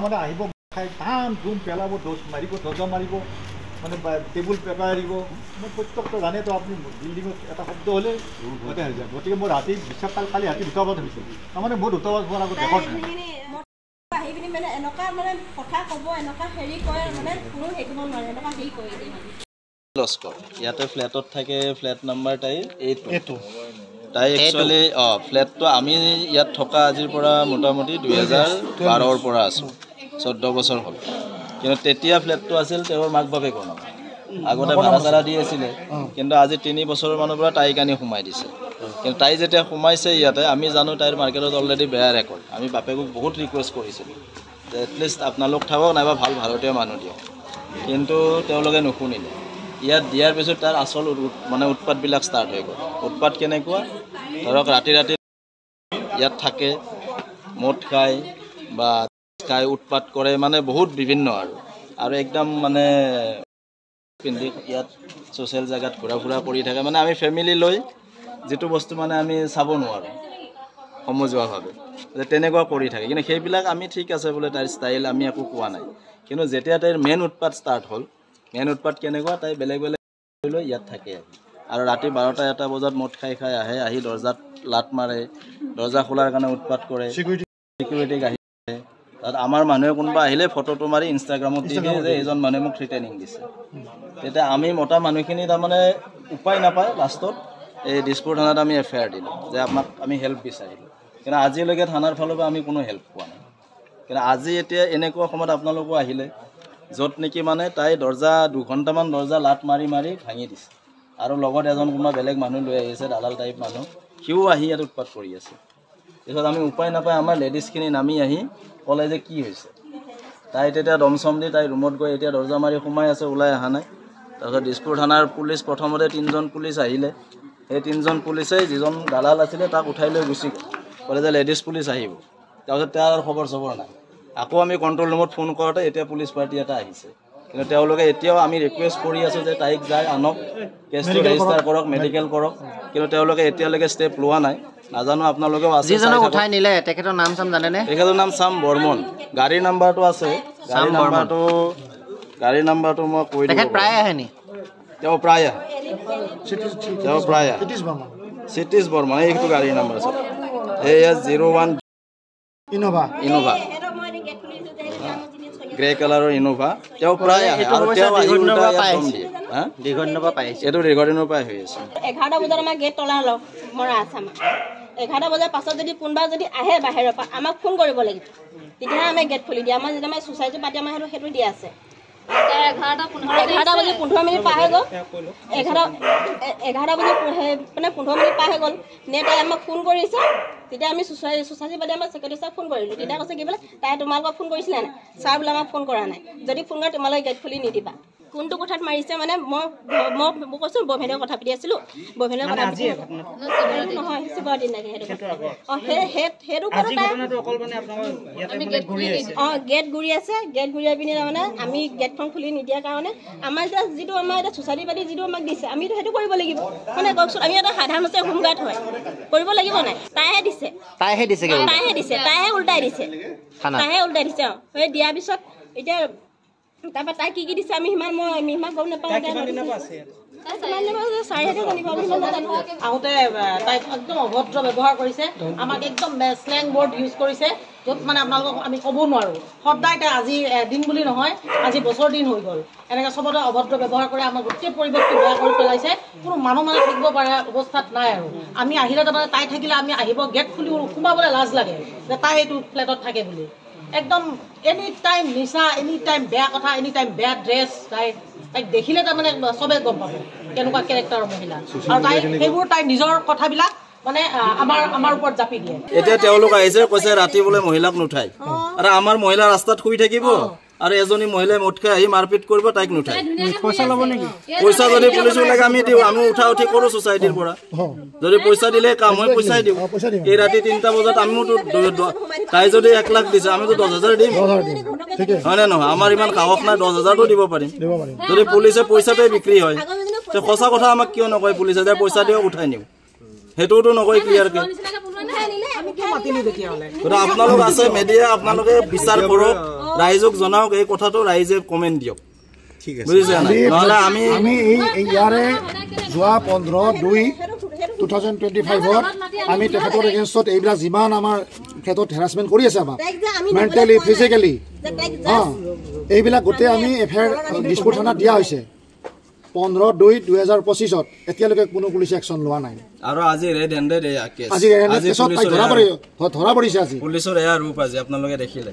মানে আহিব খাই ধাম ধুম পেলাব ডোজ মাৰিব দৰ্জা মাৰিব মানে টেবুল পেপাৰ এৰিব মই প্ৰত্যেকটো জানেতো আপুনি বিল্ডিঙত এটা শব্দ হ'লে গোটেই হৈ যায় গতিকে মই ৰাতি বিশ্বাস কালি ৰাতি 2টা বজাত হৈছিল তাৰমানে বহুত 2টা বজাত হোৱাৰ আগত ৰেকৰ্ড আহি পিনি মানে এনেকুৱা মানে কথা ক'ব এনেকুৱা হেৰি কৰে মানে কোনো হেৰিব নোৱাৰে এনেকুৱা হেৰি কৰি দিয়ে লস্কৰ ইয়াতে ফ্লেটত থাকে ফ্লেট নাম্বাৰ তাই এইটো তাই একচুৱেলি ফ্লেটটো আমি ইয়াত থকা আজিৰ পৰা মোটামুটি 2012ৰ পৰা আছোঁ 14 বছৰ হ'ল কিন্তু তেতিয়া ফ্লেটটো আছিল তেওঁৰ মাক বাপেকৰ নাম আগতে ভাড়া চাড়া দি আছিলে কিন্তু আজি 3 বছৰৰ মানৰ পৰা তাইক আনি সোমাই দিছে কিন্তু তাই যেতিয়া সোমাইছে ইয়াতে আমি জানো তাইৰ মাৰ্কেটত অলৰেডি বেয়া ৰেকৰ্ড আমি বাপেকক বহুত ৰিকুৱেষ্ট কৰিছিলোঁ যে এটলিষ্ট আপোনালোক থাকক নাইবা ভাল ভাৰতীয় মানুহ দিয়ক কিন্তু তেওঁলোকে নুশুনিলে ইয়াত দিয়াৰ পিছত তাৰ আচল মানে উৎপাতবিলাক ষ্টাৰ্ট হৈ গ'ল উৎপাত কেনেকুৱা ধৰক ৰাতি ৰাতি ইয়াত থাকে মদ খায় বা খাই উৎপাত কৰে মানে বহুত বিভিন্ন আৰু একদম মানে পিন্ধি ইয়াত ছ'চিয়েল জেগাত ঘূৰা ফুৰা কৰি থাকে মানে আমি ফেমিলি লৈ যিটো বস্তু মানে আমি চাব নোৱাৰোঁ সমজুৱাভাৱে যে তেনেকুৱা কৰি থাকে কিন্তু সেইবিলাক আমি ঠিক আছে বোলে তাইৰ ষ্টাইল আমি একো কোৱা নাই কিন্তু যেতিয়া তাইৰ মেইন উৎপাত ষ্টাৰ্ট হ'ল মেইন উৎপাত কেনেকুৱা তাই বেলেগ বেলেগ লৈ ইয়াত থাকে আৰু ৰাতি 12টা 1টা বজাত মদ খাই আহি দৰ্জাত লাট মাৰে দৰ্জা খোলাৰ কাৰণে উৎপাত কৰে চিকিউৰিটিক আহি তাত আমাৰ মানুহে কোনোবা আহিলে ফটোটো মাৰি ইনষ্টাগ্ৰামত দি দিয়ে যে এইজন মানুহে মোক থ্ৰেটেনিং দিছে তেতিয়া আমি মতা মানুহখিনি তাৰমানে উপায় নাপায় লাষ্টত এই দিছপুৰ থানাত আমি এফআইআৰ দিলোঁ যে আপোনাক আমি হেল্প বিচাৰিলোঁ কিন্তু আজিলৈকে থানাৰ ফালৰ পৰা আমি কোনো হেল্প পোৱা নাই কিন্তু আজি এতিয়া এনেকুৱা সময়ত আপোনালোকো আহিলে য'ত নেকি মানে তাই দৰ্জা 2 ঘণ্টামান দৰ্জা লাট মাৰি ভাঙি দিছে আৰু লগত এজন কোনোবা বেলেগ মানুহ লৈ আহিছে দালাল টাইপ মানুহ সিও আহি ইয়াত উৎপাত কৰি আছে পিছত আমি উপায় নাপায় আমাৰ লেডিজখিনি নামি আহি ক'লে যে কি হৈছে তাই তেতিয়া দমচম দি তাই ৰুমত গৈ এতিয়া দৰ্জা মাৰি সোমাই আছে ওলাই অহা নাই তাৰপিছত দিছপুৰ থানাৰ পুলিচ প্ৰথমতে 3জন পুলিচ আহিলে সেই 3জন পুলিচে যিজন দালাল আছিলে তাক উঠাই লৈ গুচি গ'ল ক'লে যে লেডিজ পুলিচ আহিব তাৰপিছত তাৰ খবৰ নাই আকৌ আমি কণ্ট্ৰল ৰুমত ফোন কৰোঁতে এতিয়া পুলিচ পাৰ্টি এটা আহিছে কিন্তু তেওঁলোকে এতিয়াও আমি ৰিকুৱেষ্ট কৰি আছোঁ যে তাইক যায় আনক কেছটো ৰেজিষ্টাৰ কৰক মেডিকেল কৰক কিন্তু তেওঁলোকে এতিয়ালৈকে ষ্টেপ লোৱা নাই নাজানো আপোনালোকেও আছে যিজনক উঠাই নিলে তেখেতৰ নাম চাম জানেনে তেখেতৰ নাম শ্যাম বৰ্মন গাড়ীৰ নাম্বাৰটো আছে গাড়ীৰ নাম্বাৰটো মই কৈ দিম তেখেত প্ৰায় আহে নি তেওঁ প্ৰায় চিটিছ বৰ্মন এইটো গাড়ীৰ নাম্বাৰ আছে এয়া 01 ইনোভা গ্ৰে কালাৰৰ ইনোভা তেওঁ প্ৰায় আহে আৰু তেওঁ দীঘণ্যৰ পৰা পাইছে এইটো দীঘণ্যৰ পৰা হৈ আছে 11টা বজাত আমাৰ গেট তলা মৰা আছে আমাৰ 11টা বজাৰ পাছত যদি কোনোবা যদি আহে বাহিৰৰ পৰা আমাক ফোন কৰিব লাগিব তেতিয়াহে আমি গেট খুলি দিওঁ আমাৰ যেতিয়া আমাৰ ছ'চাইটি পাতি আমাৰ সেইটো দিয়া আছে 11টা বাজি 15 মিনিট পাৰ হৈ গ'ল 11টা বাজি মানে 15 মিনিট পাৰ হৈ গ'ল নে তাই আমাক ফোন কৰিছে তেতিয়া আমি ছ'চাইটি পাতি আমাৰ ছেক্ৰেটাৰী ছাৰক ফোন কৰিলোঁ তেতিয়া কৈছে কি বোলে তাই তোমালোকক ফোন কৰিছিলে নাই ছাৰ বোলে আমাক ফোন কৰা নাই যদি ফোন কৰে তোমালোকে গেট খুলি নিদিবা কোনটো কথাত মাৰিছে মানে মই কৈছোঁ বভেনেও কথা পাতি আছিলোঁ বভেনেও কথা পাতি নহয় শিৱৰ দিন লাগে সেইটো গেট ঘূৰি আছে গেট ঘূৰিয়াই পিনি তাৰমানে আমি গেটখন খুলি নিদিয়াৰ কাৰণে আমাৰ এতিয়া যিটো আমাৰ এতিয়া ছ'চাইটি পাতি যিটো আমাক দিছে আমিতো সেইটো কৰিব লাগিব মানে কওকচোন আমি এটা সাধাৰণতে হোমগাৰ্ড হয় কৰিব লাগিব নাই তাইহে দিছে তাইহে উল্টাই দিছে সেই দিয়াৰ পিছত এতিয়া তাৰপৰা তাই কি দিছে আমি সিমান গম নাপাওঁ আহোঁতে তাই একদম অভদ্ৰ ব্যৱহাৰ কৰিছে আমাক একদম স্লেং ৱৰ্ড ইউজ কৰিছে য'ত মানে আপোনালোকক আমি ক'ব নোৱাৰোঁ সদায় তাই আজি দিন বুলি নহয় আজি বছৰ দিন হৈ গ'ল এনেকৈ চবতে অভদ্ৰ ব্যৱহাৰ কৰি আমাৰ গোটেই পৰিৱেশটো বেয়া কৰি পেলাইছে কোনো মানুহ মানে থাকিব পৰা অৱস্থাত নাই আৰু আমি আহিলে তাৰমানে তাই থাকিলে আমি আহিব গেট খুলি সোমাবলৈ লাজ লাগে যে তাই এইটো ফ্লেটত থাকে বুলি একদম এনি টাইম নিচা এনি টাইম বেয়া কথা এনি টাইম বেয়া ড্ৰেছ তাইক দেখিলে তাৰমানে চবেই গম পাব কেনেকুৱা কেৰেক্টাৰৰ মহিলা আৰু তাই সেইবোৰ তাই নিজৰ কথাবিলাক মানে আমাৰ ওপৰত জাপি দিয়ে এতিয়া তেওঁলোক আহিছে কৈছে ৰাতি বোলে মহিলাক নুঠাই আৰু আমাৰ মহিলা ৰাস্তাত শুই থাকিব আৰু এজনী মহিলাই মদ খাই আহি মাৰপিট কৰিব তাইক নুঠাই পইচা ল'ব নেকি পইচা যদি পুলিচ লাগে আমি দিওঁ আমি উঠা উঠি কৰোঁ ছ'চাইটিৰ পৰা যদি পইচা দিলে কাম হয় পইচাই দিওঁ এই ৰাতি 3টা বজাত আমিওতো তাই যদি 1 লাখ দিছে আমিতো 10,000 দিম হয় নে নহয় আমাৰ ইমান সাহস নাই 10,000টো দিব পাৰিম যদি পুলিচে পইচাতে বিক্ৰী হয় তে সঁচা কথা আমাক কিয় নকয় পুলিচে যে পইচা দিয়ক উঠাই নিওঁ সেইটোতো নকয় ক্লিয়াৰকে আপোনালোক আছে মিডিয়া আপোনালোকে বিচাৰ কৰক ৰাইজক জনাওক এই কথাটো, ৰাইজে কমেণ্ট দিয়ক। ঠিক আছে বুজিছে নাই? নহ'লে আমি এই ইয়াৰে যোৱা 15/2/2025 আমি তেখেতৰ এগেইনষ্টত এইবিলাক যিমান আমাৰ ক্ষেত্ৰত হেৰাচমেণ্ট কৰি আছে আমাক মেণ্টেলি ফিজিকেলি এইবিলাক গোটেই আমি এফআইআৰ দিছপুৰ থানাত দিয়া হৈছে 15/2/2025 এতিয়ালৈকে কোনো পুলিচে একশ্যন লোৱা নাই। আৰু আজি ৰেড হেণ্ডেড কেছ, আজি ধৰা পৰিছে আজি পুলিচৰ এয়া ৰূপ আজি আপোনালোকে দেখিলে।